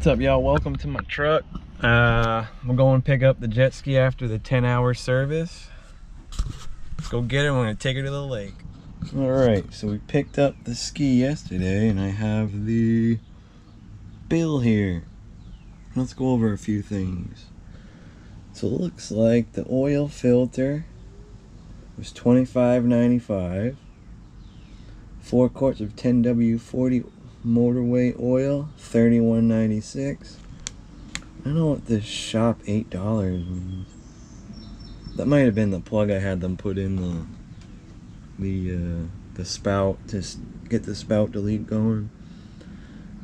What's up, y'all? Welcome to my truck. We're going to pick up the jet ski after the 10-hour service. Let's go get her. We're going to take her to the lake. Alright, so we picked up the ski yesterday and I have the bill here. Let's go over a few things. So it looks like the oil filter was $25.95. 4 quarts of 10W40 motorway oil, $31.96. I don't know what this shop $8 means. That might have been the plug I had them put in the spout to get the spout delete going.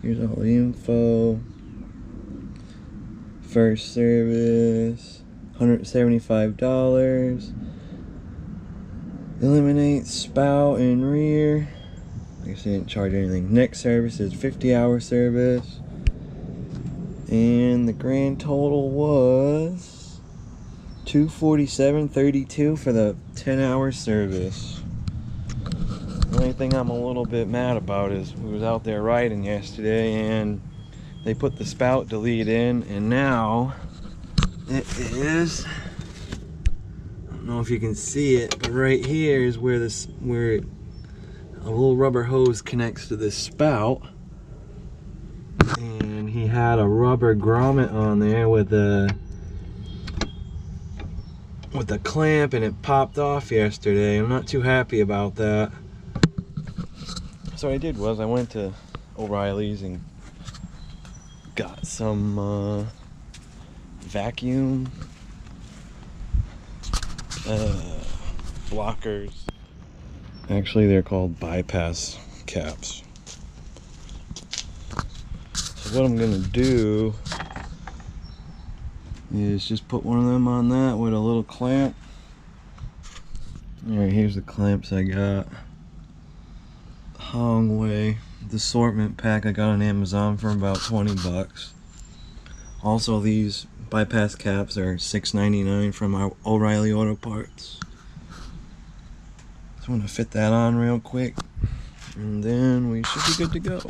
Here's all the info. First service, $175. Eliminate spout and rear. I guess they didn't charge anything. Next service is 50-hour service. And the grand total was $247.32 for the 10-hour service. The only thing I'm a little bit mad about is we was out there riding yesterday and they put the spout delete in, and now it is, I don't know if you can see it, but right here is where a little rubber hose connects to this spout, and he had a rubber grommet on there with a clamp, and it popped off yesterday. I'm not too happy about that. So what I did was I went to O'Reilly's and got some vacuum blockers. Actually, they're called bypass caps. So what I'm gonna do is just put one of them on that with a little clamp. Alright, here's the clamps I got. Hongway, the assortment pack I got on Amazon for about 20 bucks. Also, these bypass caps are $6.99 from our O'Reilly Auto Parts. I'm gonna fit that on real quick, and then we should be good to go.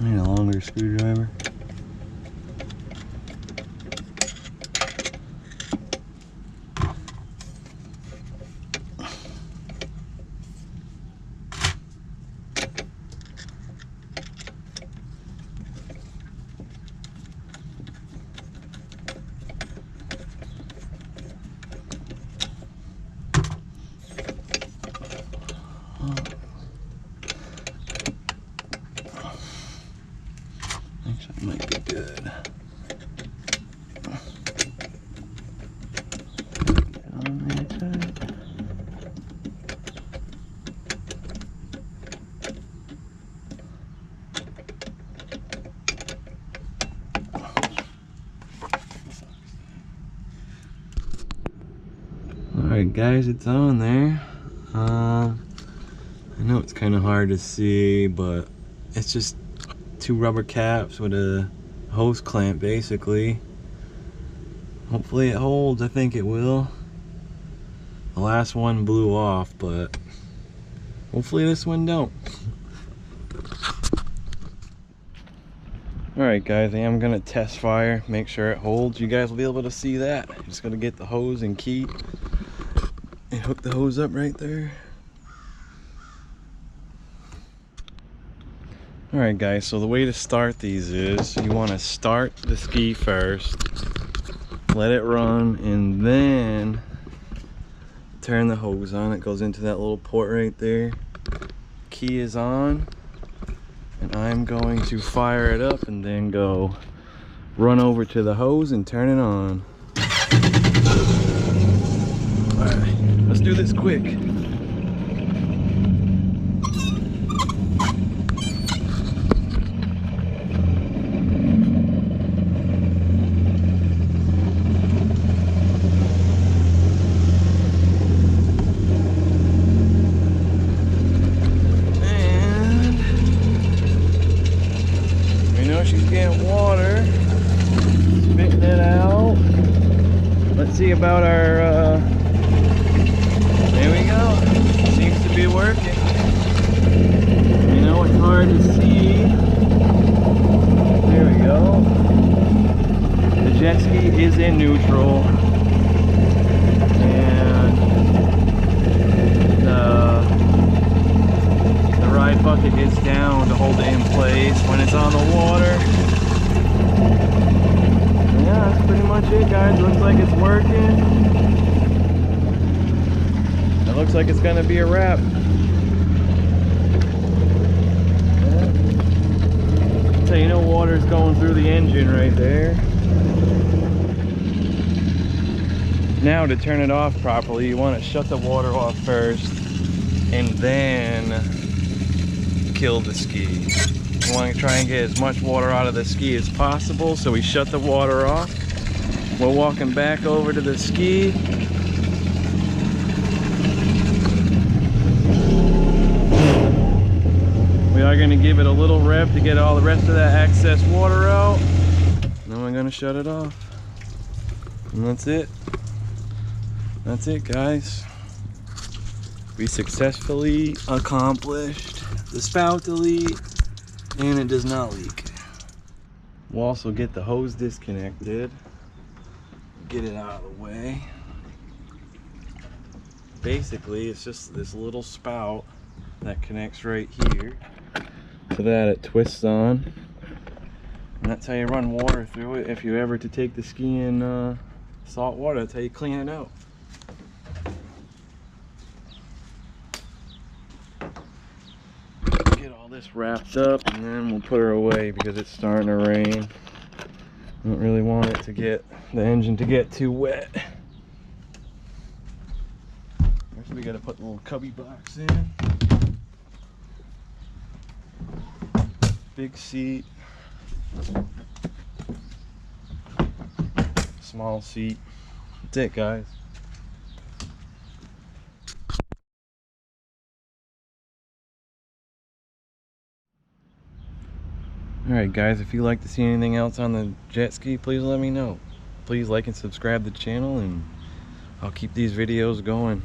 I need a longer screwdriver. Actually, might be good. Get on there tight. Alright guys, it's on there. I know it's kind of hard to see, but it's just 2 rubber caps with a hose clamp basically. Hopefully it holds. I think it will. The last one blew off, but hopefully this one don't. Alright guys, I am gonna test fire, make sure it holds. You guys will be able to see that. Just gonna get the hose and key and hook the hose up right there. Alright guys, so the way to start these is you want to start the ski first, let it run, and then turn the hose on. It goes into that little port right there. Key is on, and I'm going to fire it up and then go run over to the hose and turn it on. Alright, let's do this quick. let's see about our, there we go. Seems to be working. You know, it's hard to see. There we go. The jet ski is in neutral. And the ride bucket is down to hold it in place when it's on the water. Yeah, that's pretty much it, guys. Looks like it's working. It looks like it's gonna be a wrap. Yeah. So you know, water's going through the engine right there. Now to turn it off properly, you want to shut the water off first and then kill the ski. You want to try and get as much water out of the ski as possible, so we shut the water off. We're walking back over to the ski. We are going to give it a little rev to get all the rest of that excess water out. Then we're going to shut it off. And that's it. That's it, guys. We successfully accomplished the spout delete, and it does not leak. We'll also get the hose disconnected, get it out of the way. Basically, it's just this little spout that connects right here. To that, it twists on, and that's how you run water through it. If you ever to take the ski in salt water, that's how you clean it out. Get all this wrapped up, and then we'll put her away because it's starting to rain. I don't really want it to get the engine to get too wet. First, we got to put the little cubby box in. Big seat, small seat. That's it, guys. Alright guys, if you'd like to see anything else on the jet ski, please let me know. Please like and subscribe to the channel, and I'll keep these videos going.